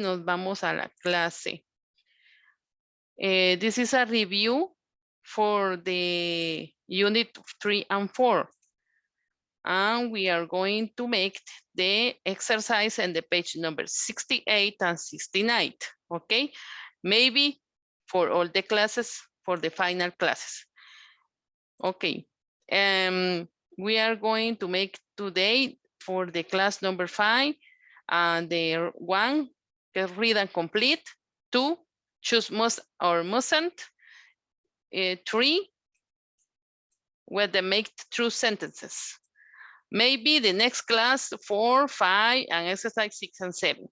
nos vamos a la clase. This is a review for the unit 3 and 4. And we are going to make the exercise in the page number 68 and 69, okay? Maybe for all the classes, for the final classes. Okay, we are going to make today for the class number 5, and the 1, read and complete, 2, choose must or mustn't, 3, with the make true sentences. Maybe the next class 4, 5, and exercise 6 and 7.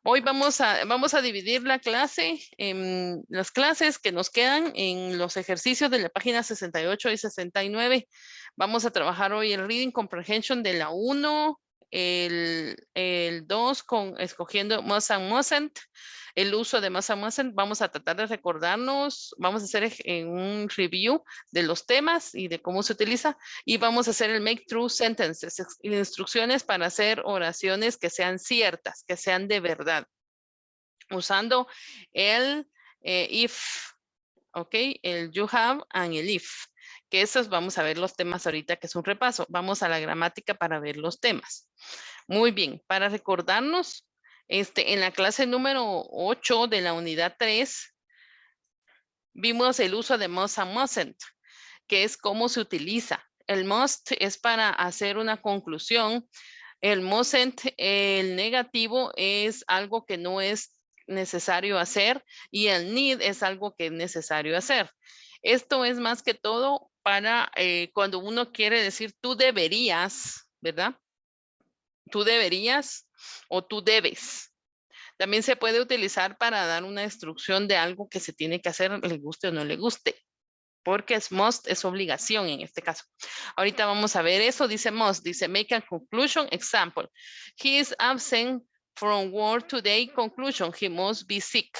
Hoy vamos a dividir la clase en las clases que nos quedan en los ejercicios de la página 68 y 69. Vamos a trabajar hoy el Reading Comprehension de la 1, el 2 escogiendo must and mustn't, el uso de must and mustn't. Vamos a tratar de recordarnos, vamos a hacer un review de los temas y de cómo se utiliza, y vamos a hacer el make true sentences, instrucciones para hacer oraciones que sean ciertas, que sean de verdad, usando el if, ok, el you have and el if, que esos vamos a ver los temas ahorita, que es un repaso. Vamos a la gramática para ver los temas. Muy bien, para recordarnos, en la clase número 8 de la unidad 3, vimos el uso de must and mustn't, que es cómo se utiliza. El must es para hacer una conclusión. El mustn't, el negativo, es algo que no es necesario hacer, y el need es algo que es necesario hacer. Esto es más que todo para cuando uno quiere decir tú deberías, ¿verdad? Tú deberías o tú debes. También se puede utilizar para dar una instrucción de algo que se tiene que hacer, le guste o no le guste, porque es must, es obligación en este caso. Ahorita vamos a ver eso. Dice must, dice make a conclusion. Example, he is absent from work today. Conclusion, he must be sick.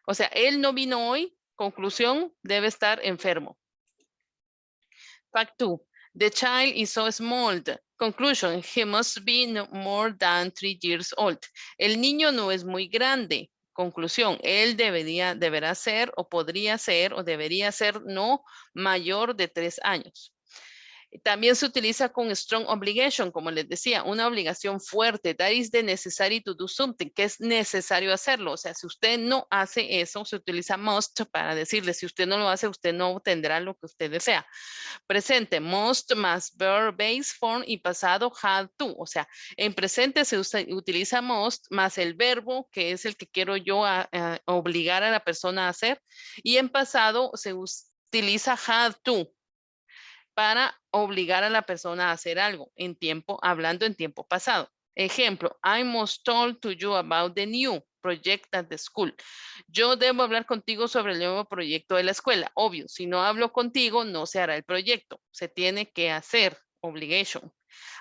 O sea, él no vino hoy. Conclusión, debe estar enfermo. Fact 2, the child is so small. Conclusion, he must be no more than 3 years old. El niño no es muy grande. Conclusión, él deberá ser o podría ser o debería ser no mayor de 3 años. También se utiliza con strong obligation, como les decía, una obligación fuerte. That is the necessary to do something, que es necesario hacerlo. O sea, si usted no hace eso, se utiliza must para decirle, si usted no lo hace, usted no obtendrá lo que usted desea. Presente, must más verb base form, y pasado had to. O sea, en presente se utiliza must más el verbo, que es el que quiero yo obligar a la persona a hacer, y en pasado se utiliza had to para obligar a la persona a hacer algo hablando en tiempo pasado. Ejemplo, I must talk to you about the new project at the school. Yo debo hablar contigo sobre el nuevo proyecto de la escuela. Obvio, si no hablo contigo, no se hará el proyecto. Se tiene que hacer, obligation.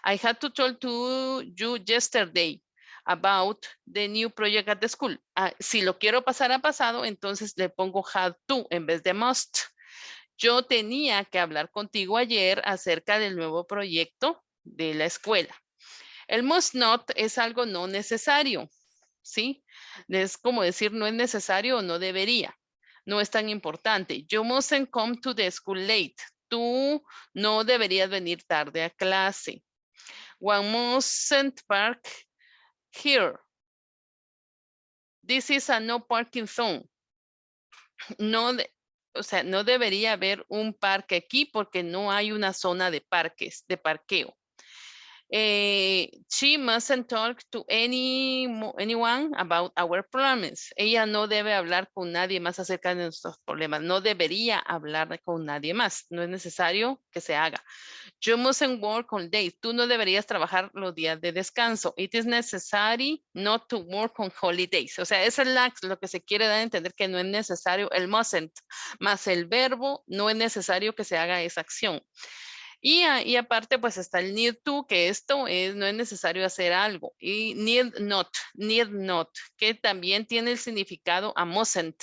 I had to talk to you yesterday about the new project at the school. Si lo quiero pasar a pasado, entonces le pongo had to en vez de must. Yo tenía que hablar contigo ayer acerca del nuevo proyecto de la escuela. El must not es algo no necesario, ¿sí? Es como decir no es necesario o no debería. No es tan importante. You mustn't come to the school late. Tú no deberías venir tarde a clase. One mustn't park here. This is a no parking zone. O sea, no debería haber un parque aquí porque no hay una zona de parqueo. She mustn't talk to anyone about our problems. Ella no debe hablar con nadie más acerca de nuestros problemas. No debería hablar con nadie más. No es necesario que se haga. You mustn't work on days. Tú no deberías trabajar los días de descanso. It is necessary not to work on holidays. O sea, eso es lo que se quiere dar a entender, que no es necesario el mustn't, más el verbo, no es necesario que se haga esa acción. Y aparte, pues está el need to, que no es necesario hacer algo. Y need not, que también tiene el significado a mustn't.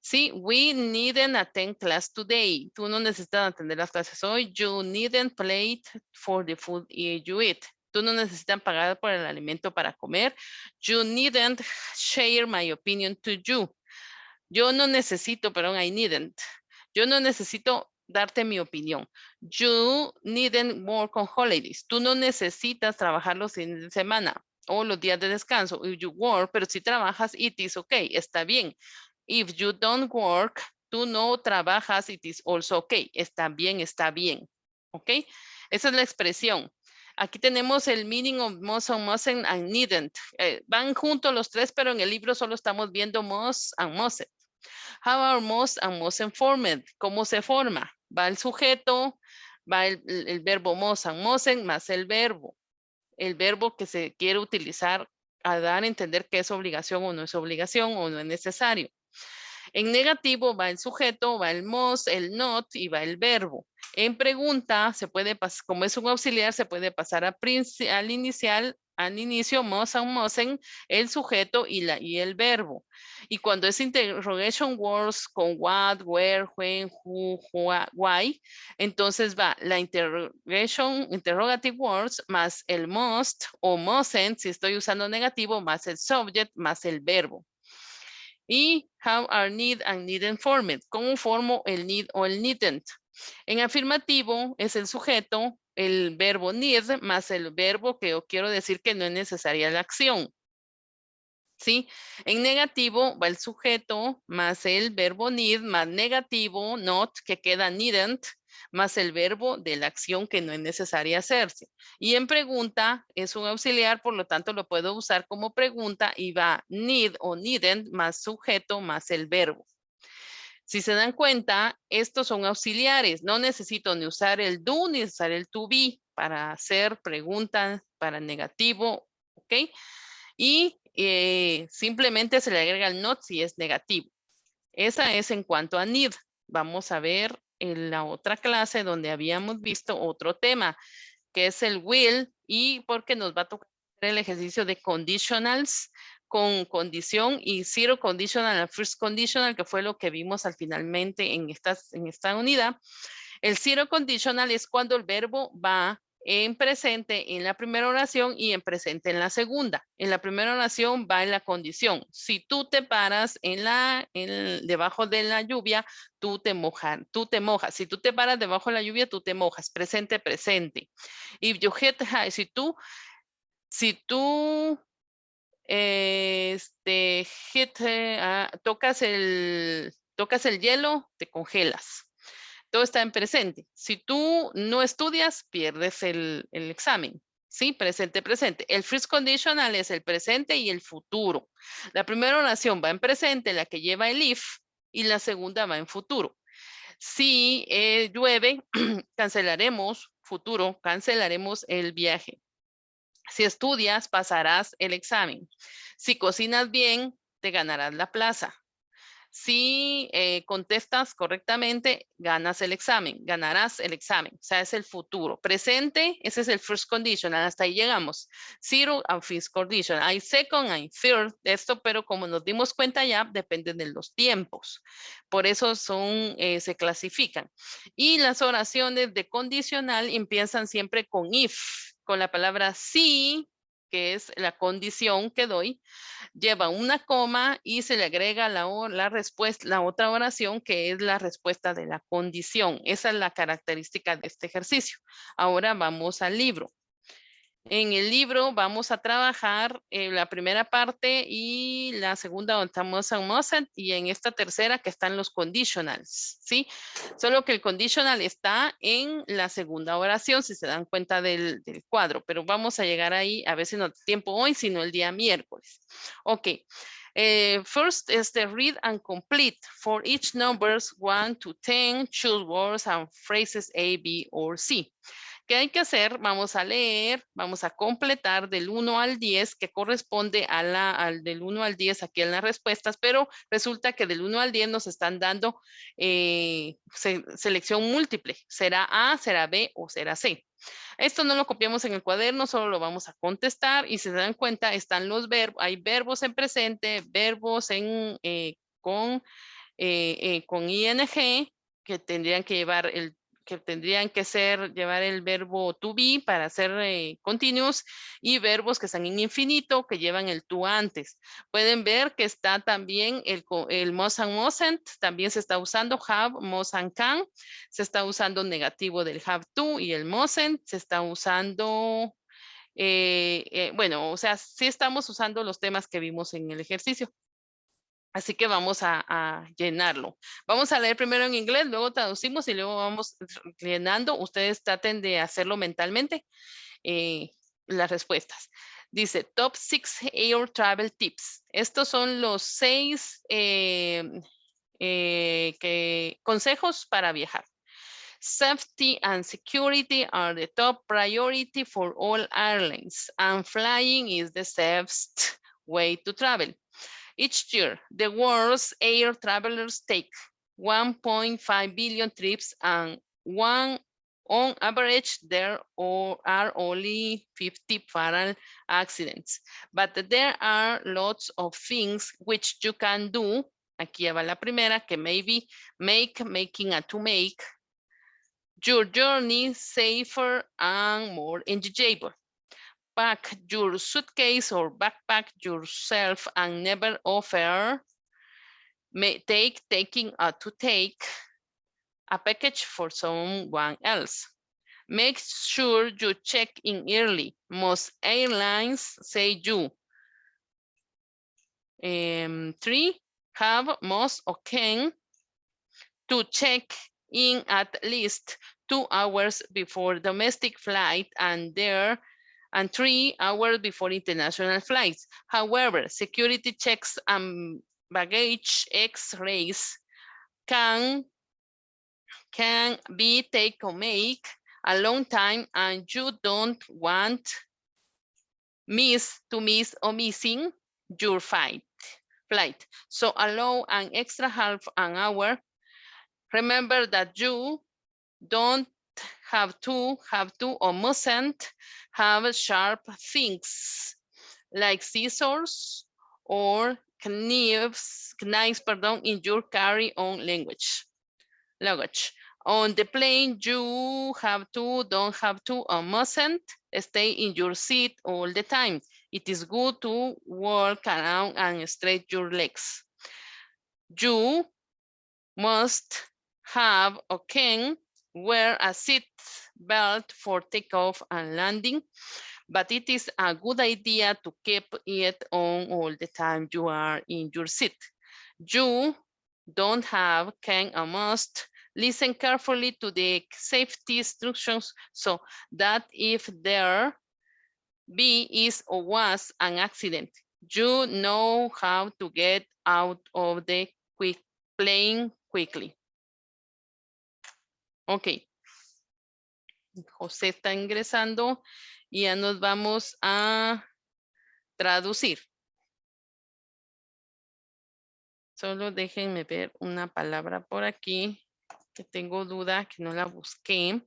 Sí, we needn't attend class today. Tú no necesitas atender las clases hoy. You needn't play for the food you eat. Tú no necesitas pagar por el alimento para comer. You needn't share my opinion to you. Yo no necesito, perdón, I needn't. Yo no necesito darte mi opinión. You needn't work on holidays. Tú no necesitas trabajar los fines de semana o los días de descanso. If you work, pero si trabajas, it is okay, está bien. If you don't work, tú no trabajas, it is also okay, está bien, ¿ok? Esa es la expresión. Aquí tenemos el meaning of mustn't and needn't. Van juntos los tres, pero en el libro solo estamos viendo must and mustn't. How are must and mustn't formed? ¿Cómo se forma? Va el sujeto, va el verbo must and mustn't más el verbo que se quiere utilizar a dar a entender que es obligación o no es obligación o no es necesario. En negativo va el sujeto, va el must, el not y va el verbo. En pregunta, se puede pasar, como es un auxiliar, se puede pasar al inicio, must and mustn't, el sujeto y el verbo. Y cuando es interrogation words con what, where, when, who, why, entonces va la interrogative words más el must o mustn't, si estoy usando negativo, más el subject, más el verbo. Y how are need and needn't formed. ¿Cómo formo el need o el needn't? En afirmativo es el sujeto, el verbo need más el verbo que yo quiero decir que no es necesaria la acción. ¿Sí? En negativo va el sujeto más el verbo need más negativo, not, que queda needn't, más el verbo de la acción que no es necesaria hacerse. Y en pregunta es un auxiliar, por lo tanto lo puedo usar como pregunta y va need o needn't más sujeto más el verbo. Si se dan cuenta, estos son auxiliares. No necesito ni usar el do ni usar el to be para hacer preguntas para negativo, ¿ok? Y simplemente se le agrega el not si es negativo. Esa es en cuanto a need. Vamos a ver en la otra clase donde habíamos visto otro tema, que es el will, y porque nos va a tocar el ejercicio de conditionals con condición y zero conditional, first conditional, que fue lo que vimos al finalmente en esta unidad. El zero conditional es cuando el verbo va en presente en la primera oración y en presente en la segunda. En la primera oración va en la condición. Si tú te paras debajo de la lluvia, tú te mojas. Si tú te paras debajo de la lluvia, tú te mojas. Presente, presente. If you hit high, si tú tocas el hielo, te congelas. Todo está en presente. Si tú no estudias, pierdes el examen. ¿Sí? Presente, presente. El first conditional es el presente y el futuro. La primera oración va en presente, la que lleva el if, y la segunda va en futuro. Si llueve, cancelaremos el viaje. Si estudias, pasarás el examen. Si cocinas bien, te ganarás la plaza. Si contestas correctamente, ganarás el examen. O sea, es el futuro. Presente, ese es el first conditional. Hasta ahí llegamos. Zero and first conditional. Hay second and third. Esto, pero como nos dimos cuenta ya, dependen de los tiempos. Por eso se clasifican. Y las oraciones de condicional empiezan siempre con if, con la palabra si, que es la condición que doy, lleva una coma y se le agrega la otra oración que es la respuesta de la condición. Esa es la característica de este ejercicio. Ahora vamos al libro. En el libro vamos a trabajar la primera parte y la segunda donde estamos en mustn't y en esta tercera que están los conditionals, ¿sí? Solo que el conditional está en la segunda oración, si se dan cuenta del cuadro, pero vamos a llegar ahí, a ver si no hay tiempo hoy, sino el día miércoles. Ok. First is the read and complete. For each numbers 1 to 10, choose words and phrases A, B, or C. ¿Qué hay que hacer? Vamos a leer, vamos a completar del 1 al 10, que corresponde del 1 al 10 aquí en las respuestas, pero resulta que del 1 al 10 nos están dando selección múltiple. ¿Será A, será B o será C? Esto no lo copiamos en el cuaderno, solo lo vamos a contestar y si se dan cuenta están los verbos, hay verbos en presente, verbos con ing que tendrían que llevar que tendrían que ser, llevar el verbo to be para ser continuos y verbos que están en infinito que llevan el to antes. Pueden ver que está también el must and mustn't, también se está usando have, must and can, se está usando negativo del have to y el mustn't, se está usando, bueno, o sea, sí estamos usando los temas que vimos en el ejercicio. Así que vamos a llenarlo. Vamos a leer primero en inglés, luego traducimos y luego vamos llenando. Ustedes traten de hacerlo mentalmente, las respuestas. Dice, top 6 air travel tips. Estos son los 6 consejos para viajar. Safety and security are the top priority for all airlines, and flying is the safest way to travel. Each year, the world's air travelers take 1.5 billion trips, and on average, there are only 50 fatal accidents. But there are lots of things which you can do. Aquí va la primera, que maybe making a to make your journey safer and more enjoyable. Pack your suitcase or backpack yourself and never offer taking to take a package for someone else. Make sure you check in early. Most airlines say you. 3, have must or can to check in at least 2 hours before domestic flight and 3 hours before international flights. However, security checks and baggage X-rays can be take or make a long time, and you don't want missing your flight. So allow an extra half an hour. Remember that you don't have to or mustn't have sharp things like scissors or knives in your carry-on luggage. On the plane, you have to, don't have to, or mustn't stay in your seat all the time. It is good to walk around and stretch your legs. You must have or can wear a seat belt for takeoff and landing, but it is a good idea to keep it on all the time you are in your seat. You don't have, can, or must listen carefully to the safety instructions so that if there is or was an accident, you know how to get out of the plane quickly. Ok. José está ingresando y ya nos vamos a traducir. Solo déjenme ver una palabra por aquí que tengo duda, que no la busqué,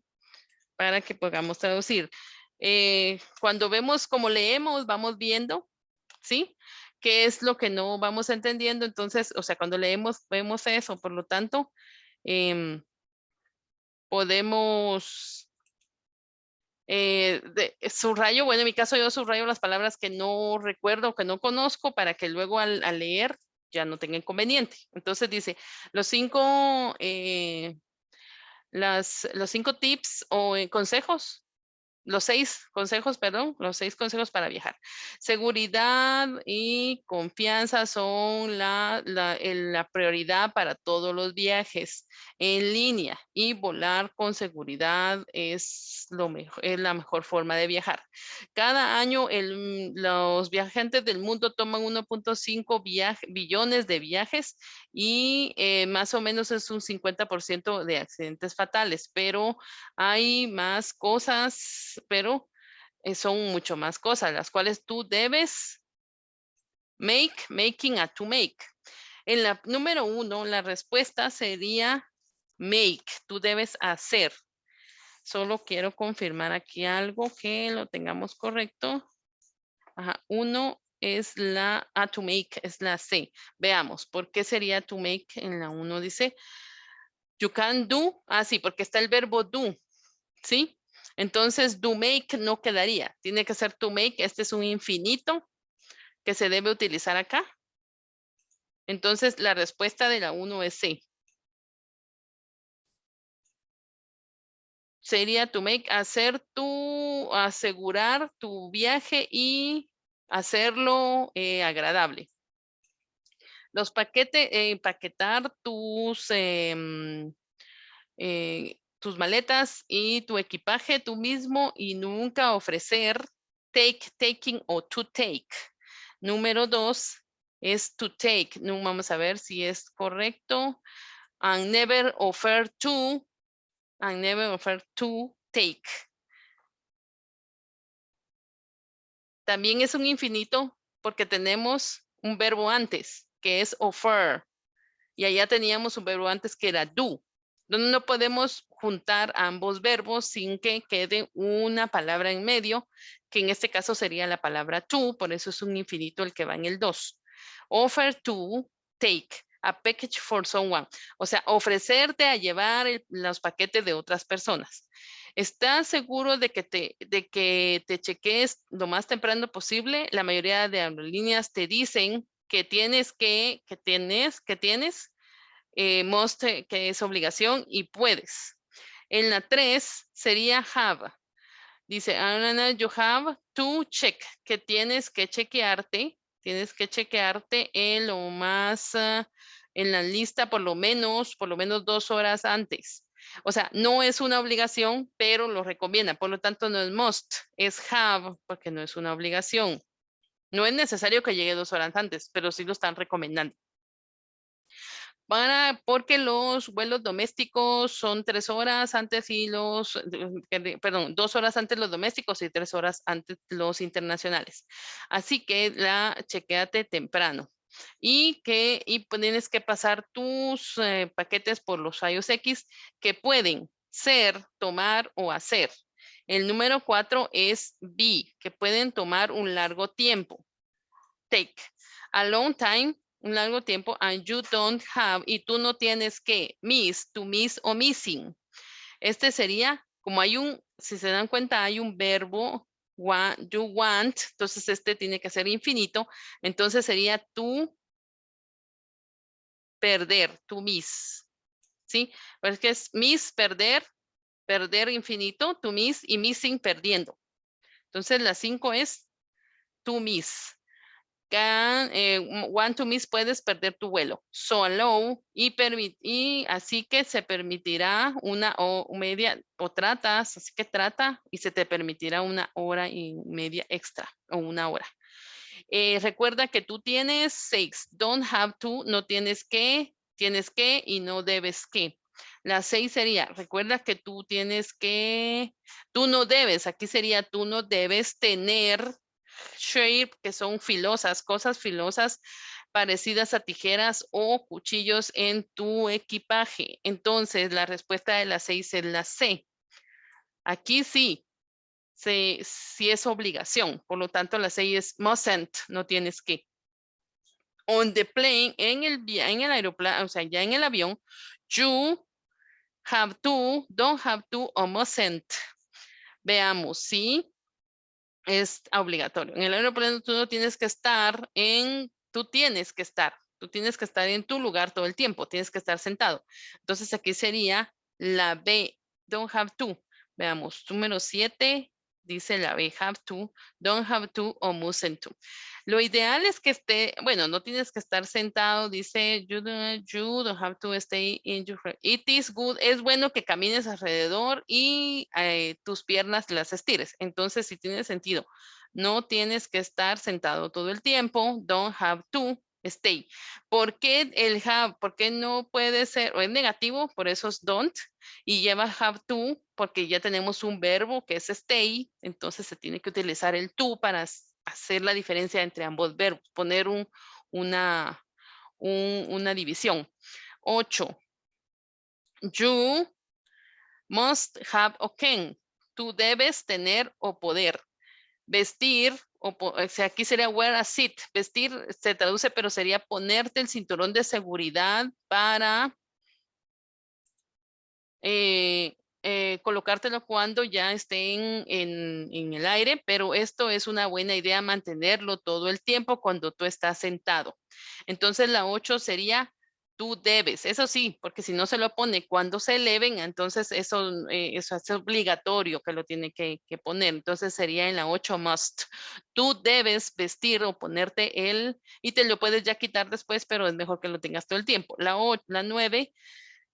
para que podamos traducir. Cuando vemos cómo leemos, vamos viendo, ¿sí? ¿Qué es lo que no vamos entendiendo? Entonces, o sea, cuando leemos, vemos eso. Por lo tanto, podemos subrayo, bueno, en mi caso yo subrayo las palabras que no recuerdo, que no conozco, para que luego al leer ya no tenga inconveniente. Entonces dice, los 5 tips o consejos, los 6 consejos, perdón, los 6 consejos para viajar. Seguridad y confianza son la prioridad para todos los viajes en línea, y volar con seguridad es la mejor forma de viajar. Cada año los viajantes del mundo toman 1.5 billones de viajes y más o menos es un 50% de accidentes fatales, pero hay más cosas, pero son mucho más cosas, las cuales tú debes making a to make. En la número 1, la respuesta sería make, tú debes hacer. Solo quiero confirmar aquí algo que lo tengamos correcto. 1 es la to make, es la C. Veamos, ¿por qué sería to make? En la 1 dice, You can do, sí, porque está el verbo do, ¿sí? Entonces, do make no quedaría. Tiene que ser to make. Este es un infinito que se debe utilizar acá. Entonces, la respuesta de la 1 es C. Sería to make, asegurar tu viaje y hacerlo agradable. Los paquetes, empaquetar tus maletas y tu equipaje tú mismo y nunca ofrecer taking o to take. Número 2 es to take. No, vamos a ver si es correcto. And never offer to take. También es un infinito porque tenemos un verbo antes, que es offer. Y allá teníamos un verbo antes que era do. Donde no podemos juntar ambos verbos sin que quede una palabra en medio, que en este caso sería la palabra to, por eso es un infinito el que va en el 2. Offer to take a package for someone. O sea, ofrecerte a llevar los paquetes de otras personas. ¿Estás seguro de que te cheques lo más temprano posible? La mayoría de aerolíneas te dicen que tienes, must, que es obligación y puedes. En la 3 sería have. Dice, you have to check, que tienes que chequearte en lo más, en la lista por lo menos 2 horas antes. O sea, no es una obligación, pero lo recomienda. Por lo tanto, no es must, es have, porque no es una obligación. No es necesario que llegue 2 horas antes, pero sí lo están recomendando. Porque los vuelos domésticos son 3 horas antes y 2 horas antes los domésticos y 3 horas antes los internacionales. Así que chequéate temprano. Y tienes que pasar tus paquetes por los rayos X que pueden ser, tomar o hacer. El número 4 es be, que pueden tomar un largo tiempo. Take. A long time, un largo tiempo, and you don't have, y tú no tienes que, to miss o missing. Este sería, como si se dan cuenta, hay un verbo, you want, entonces este tiene que ser infinito, entonces sería tú perder, to miss, ¿sí? Pues que es miss, perder infinito, to miss, y missing, perdiendo. Entonces la 5 es to miss. Want to miss, puedes perder tu vuelo. So allow, y así que se permitirá una media, o tratas, así que trata y se te permitirá 1 hora y media extra o 1 hora. Recuerda que tú tienes 6, don't have to, no tienes que y no debes que. La 6 sería, recuerda que tú no debes, aquí sería tú no debes tener shape, que son filosas, cosas filosas parecidas a tijeras o cuchillos en tu equipaje. Entonces, la respuesta de la 6 es la C. Aquí sí es obligación. Por lo tanto, la 6 es mustn't, no tienes que. On the plane, en el aeroplano, o sea, ya en el avión, you have to, don't have to o mustn't. Veamos, sí. Es obligatorio. En el aeroplano tú no tienes que estar tú tienes que estar en tu lugar todo el tiempo, tienes que estar sentado. Entonces aquí sería la B, don't have to. Veamos, número 7 dice la B, have to, don't have to o mustn't to. Lo ideal es que bueno, no tienes que estar sentado, dice you don't have to stay in your, it is good, es bueno que camines alrededor y tus piernas las estires. Entonces, si tiene sentido, no tienes que estar sentado todo el tiempo, don't have to stay. ¿Por qué el have? ¿Por qué no puede ser? O es negativo, por eso es don't, y lleva have to, porque ya tenemos un verbo que es stay, entonces se tiene que utilizar el to para hacer la diferencia entre ambos verbos, poner una división. 8. You must have o can. Tú debes tener o poder. Vestir, o sea, aquí sería wear a seat. Vestir se traduce, pero sería ponerte el cinturón de seguridad para colocártelo cuando ya estén en el aire, pero esto es una buena idea mantenerlo todo el tiempo cuando tú estás sentado. Entonces la 8 sería tú debes, eso sí, porque si no se lo pone cuando se eleven, entonces eso es obligatorio que lo tiene que poner. Entonces sería en la 8 must. Tú debes vestir o ponerte y te lo puedes ya quitar después, pero es mejor que lo tengas todo el tiempo. La 9,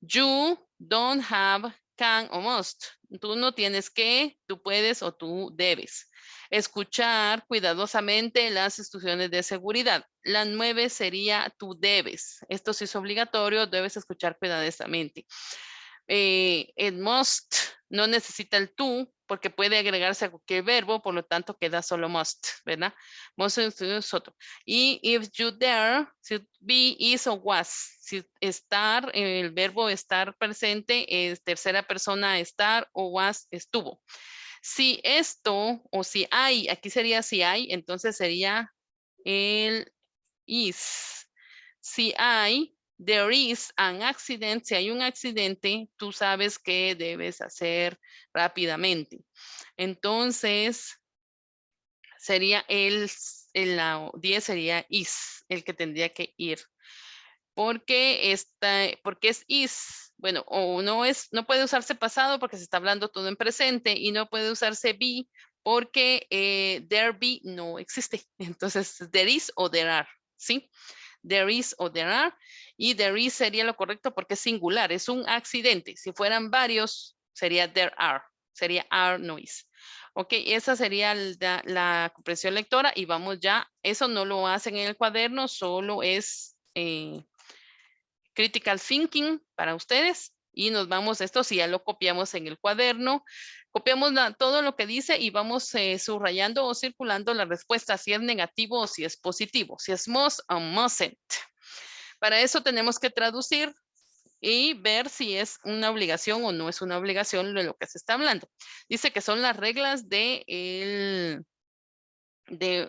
you don't have, can o must. Tú no tienes que, tú puedes o tú debes. Escuchar cuidadosamente las instrucciones de seguridad. La 9 sería tú debes. Esto sí es obligatorio, debes escuchar cuidadosamente. El must no necesita el tú porque puede agregarse a cualquier verbo, por lo tanto queda solo must, ¿verdad? Must es otro. Y if you dare, si be, is o was. Si estar, el verbo estar presente es tercera persona estar o was estuvo. Si esto o si hay, aquí sería si hay, entonces sería el is. Si hay, there is an accident, si hay un accidente, tú sabes qué debes hacer rápidamente. Entonces, sería la 10 sería is, el que tendría que ir. Porque es is, bueno, o no puede usarse pasado porque se está hablando todo en presente y no puede usarse be porque there be no existe. Entonces, there is o there are, ¿sí? There is o there are, y there is sería lo correcto porque es singular, es un accidente. Si fueran varios, sería there are, sería are, no is. Ok, esa sería la comprensión lectora y vamos ya, eso no lo hacen en el cuaderno, solo es critical thinking para ustedes y nos vamos, esto si ya lo copiamos en el cuaderno, copiamos todo lo que dice y vamos subrayando o circulando la respuesta, si es negativo o si es positivo, si es must o mustn't. Para eso tenemos que traducir y ver si es una obligación o no es una obligación de lo que se está hablando. Dice que son las reglas de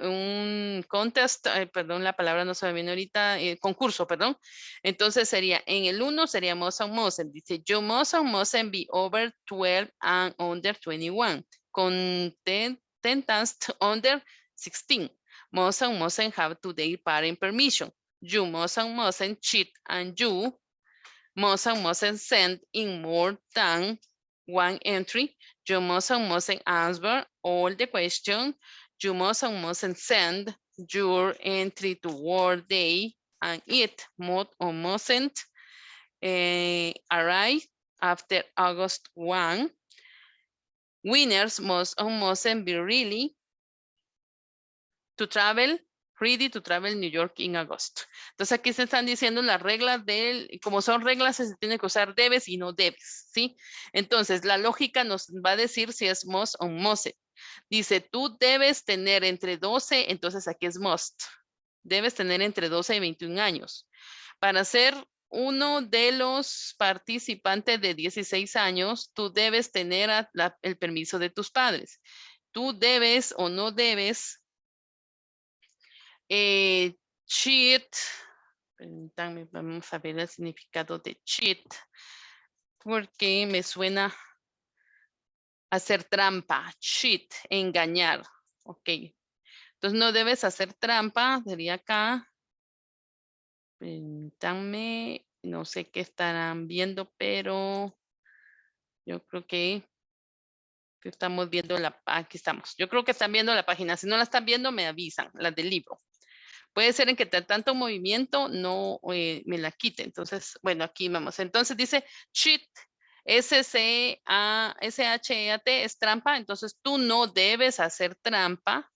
un contest, perdón, la palabra no se me viene ahorita, concurso, perdón. Entonces sería, en el 1 sería must and mustn't. Dice, you must and mustn't be over 12 and under 21. Contestants under 16. Must and mustn't have today parent permission. You must and mustn't cheat and you must and mustn't send in more than one entry. You must and mustn't answer all the questions. You must and mustn't send your entry to Word Day and it must or mustn't arrive after August 1. Winners must or mustn't be ready to travel New York in August. Entonces aquí se están diciendo las reglas como son reglas, se tiene que usar debes y no debes, ¿sí? Entonces la lógica nos va a decir si es must o mustn't. Dice, tú debes tener entre 12, entonces aquí es must. Debes tener entre 12 y 21 años. Para ser uno de los participantes de 16 años, tú debes tener el permiso de tus padres. Tú debes o no debes cheat. Permítanme, vamos a ver el significado de cheat. Porque me suena hacer trampa, cheat, engañar. Ok. Entonces no debes hacer trampa, sería acá. Permítanme, no sé qué estarán viendo, pero yo creo que estamos viendo aquí estamos. Yo creo que están viendo la página. Si no la están viendo, me avisan, las del libro. Puede ser en que tanto movimiento no me la quite. Entonces, bueno, aquí vamos. Entonces dice cheat, S-C-A-S-H-E-A-T, es trampa. Entonces tú no debes hacer trampa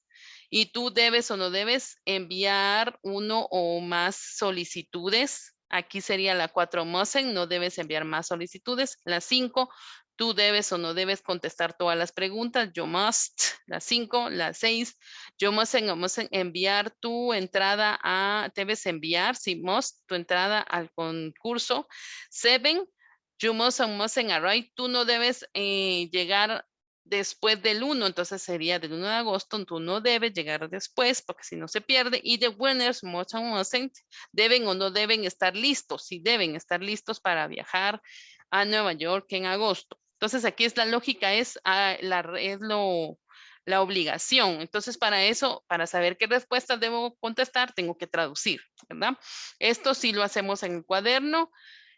y tú debes o no debes enviar uno o más solicitudes. Aquí sería la 4 mustn't, no debes enviar más solicitudes. La 5, tú debes o no debes contestar todas las preguntas. You must. La 5, la 6, you mustn't o mustn't enviar tu entrada debes enviar, si must, tu entrada al concurso. 7, you must and mustn't arrive, tú no debes llegar después del 1, entonces sería del 1 de agosto, tú no debes llegar después porque si no se pierde. Y the winners must and mustn't deben o no deben estar listos, si deben estar listos para viajar a Nueva York en agosto. Entonces aquí es la lógica, es la obligación. Entonces para eso, para saber qué respuestas debo contestar, tengo que traducir, ¿verdad? Esto sí lo hacemos en el cuaderno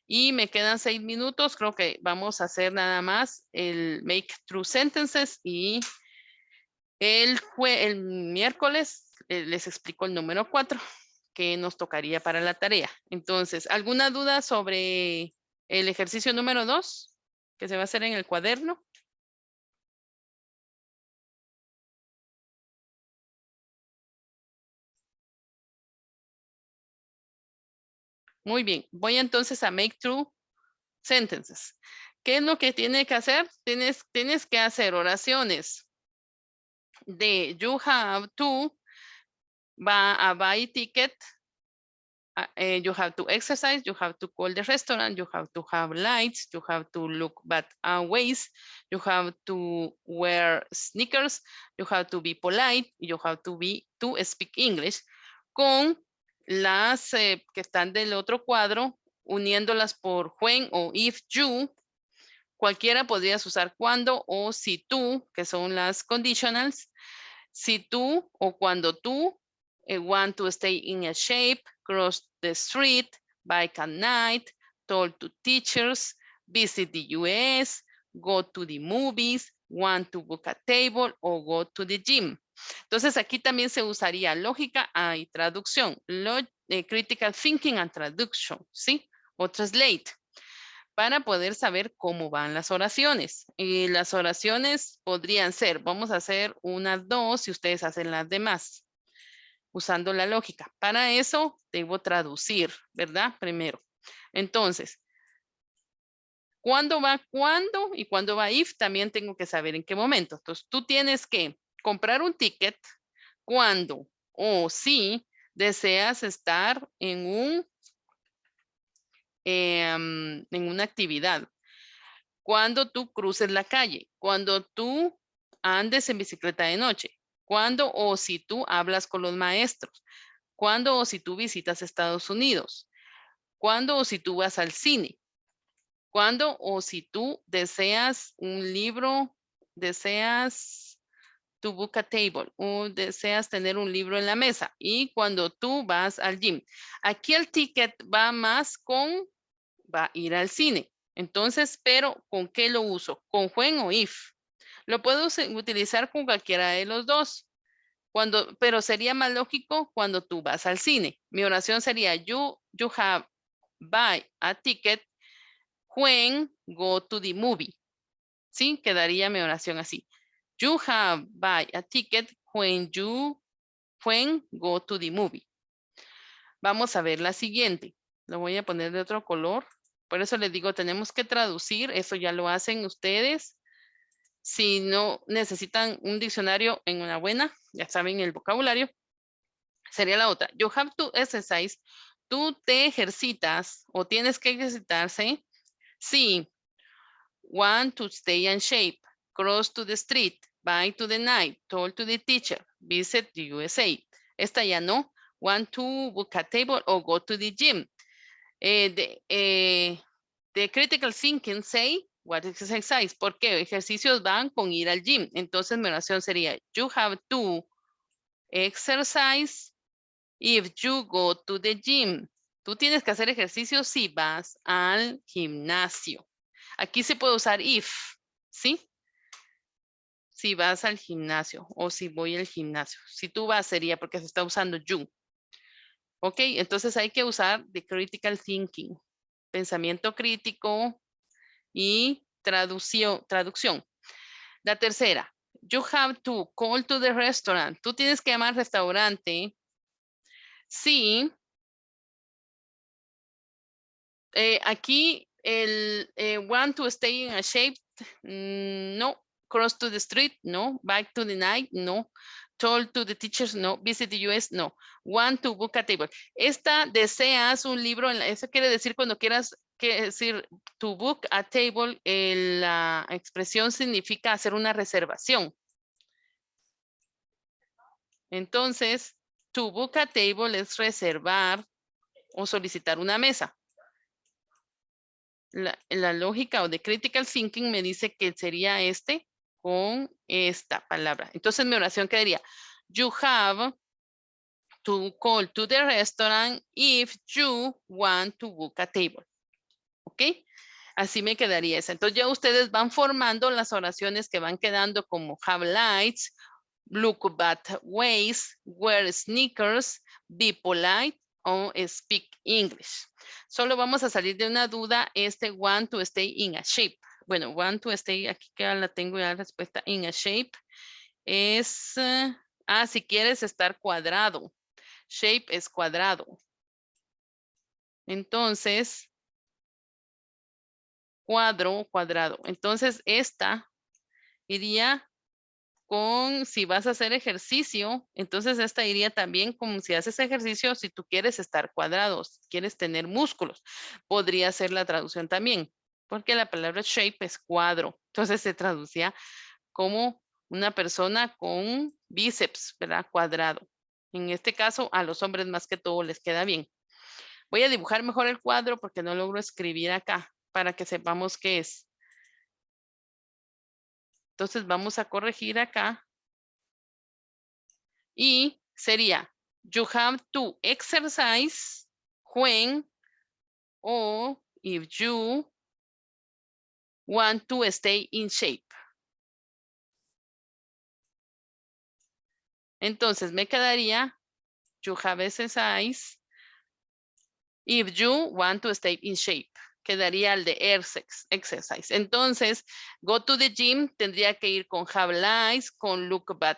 y me quedan 6 minutos. Creo que vamos a hacer nada más el make true sentences y el miércoles les explico el número 4 que nos tocaría para la tarea. Entonces, ¿alguna duda sobre el ejercicio número 2 que se va a hacer en el cuaderno? Muy bien, voy entonces a make true sentences. ¿Qué es lo que tiene que hacer? Tienes que hacer oraciones de you have to buy ticket. You have to exercise, you have to call the restaurant, you have to have lights, you have to look bad ways, you have to wear sneakers, you have to be polite, you have to speak English, con las que están del otro cuadro, uniéndolas por when o if you. Cualquiera podrías usar cuando o si tú, que son las conditionals. Si tú o cuando tú want to stay in a shape, cross the street, bike at night, talk to teachers, visit the US, go to the movies, want to book a table o go to the gym. Entonces aquí también se usaría lógica y traducción, critical thinking and traduction, ¿sí? O translate, para poder saber cómo van las oraciones. Y las oraciones podrían ser, vamos a hacer unas 2 y ustedes hacen las demás, usando la lógica. Para eso debo traducir, ¿verdad? Primero. Entonces, ¿cuándo va cuándo y cuándo va if? También tengo que saber en qué momento. Entonces, tú tienes que comprar un ticket cuando o si deseas estar en una actividad. Cuando tú cruces la calle, cuando tú andes en bicicleta de noche, cuando o si tú hablas con los maestros, cuando o si tú visitas Estados Unidos, cuando o si tú vas al cine, cuando o si tú deseas un libro, deseas tu book a table o deseas tener un libro en la mesa y cuando tú vas al gym. Aquí el ticket va más va a ir al cine. Entonces, pero ¿con qué lo uso? ¿Con when o if? Lo puedo utilizar con cualquiera de los dos. Pero sería más lógico cuando tú vas al cine. Mi oración sería you have buy a ticket when go to the movie. ¿Sí? Quedaría mi oración así. You have buy a ticket when go to the movie. Vamos a ver la siguiente. Lo voy a poner de otro color. Por eso les digo, tenemos que traducir. Eso ya lo hacen ustedes. Si no necesitan un diccionario en una buena, ya saben el vocabulario. Sería la otra. You have to exercise. Tú te ejercitas o tienes que ejercitarse. Sí. Want to stay in shape. Cross to the street. Buy to the night. Talk to the teacher. Visit the USA. Esta ya no. Want to book a table or go to the gym. The critical thinking say what exercise. ¿Por qué? Ejercicios van con ir al gym. Entonces mi oración sería you have to exercise if you go to the gym. Tú tienes que hacer ejercicio si vas al gimnasio. Aquí se puede usar if, ¿sí? Si vas al gimnasio o si voy al gimnasio. Si tú vas sería porque se está usando you. Ok, entonces hay que usar the critical thinking. Pensamiento crítico y traducción. La tercera, you have to call to the restaurant. Tú tienes que llamar al restaurante. Sí. Aquí el want to stay in a shape, no. Cross to the street, no. Bike to the night, no. Talk to the teachers, no. Visit the US, no. Want to book a table. Esta deseas un libro, eso quiere decir cuando quieras decir to book a table, la expresión significa hacer una reservación. Entonces, to book a table es reservar o solicitar una mesa. la lógica o de critical thinking me dice que sería este con esta palabra. Entonces mi oración quedaría, you have to call to the restaurant if you want to book a table. ¿Ok? Así me quedaría esa. Entonces ya ustedes van formando las oraciones que van quedando como have lights, look bad ways, wear sneakers, be polite o speak English. Solo vamos a salir de una duda, este want to stay in a shape. Bueno, want to stay, aquí que la tengo ya la respuesta, in a shape, es, si quieres estar cuadrado. Shape es cuadrado. Entonces, cuadrado. Entonces, esta iría con, si vas a hacer ejercicio, entonces esta iría también como si haces ejercicio, si tú quieres estar cuadrado, si quieres tener músculos. Podría ser la traducción también, porque la palabra shape es cuadro. Entonces se traducía como una persona con bíceps, ¿verdad? Cuadrado. En este caso, a los hombres más que todo les queda bien. Voy a dibujar mejor el cuadro porque no logro escribir acá para que sepamos qué es. Entonces vamos a corregir acá. Y sería, you have to exercise when or if you want to stay in shape. Entonces me quedaría, you have exercise if you want to stay in shape. Quedaría el de exercise. Entonces, go to the gym tendría que ir con have lights, con look bad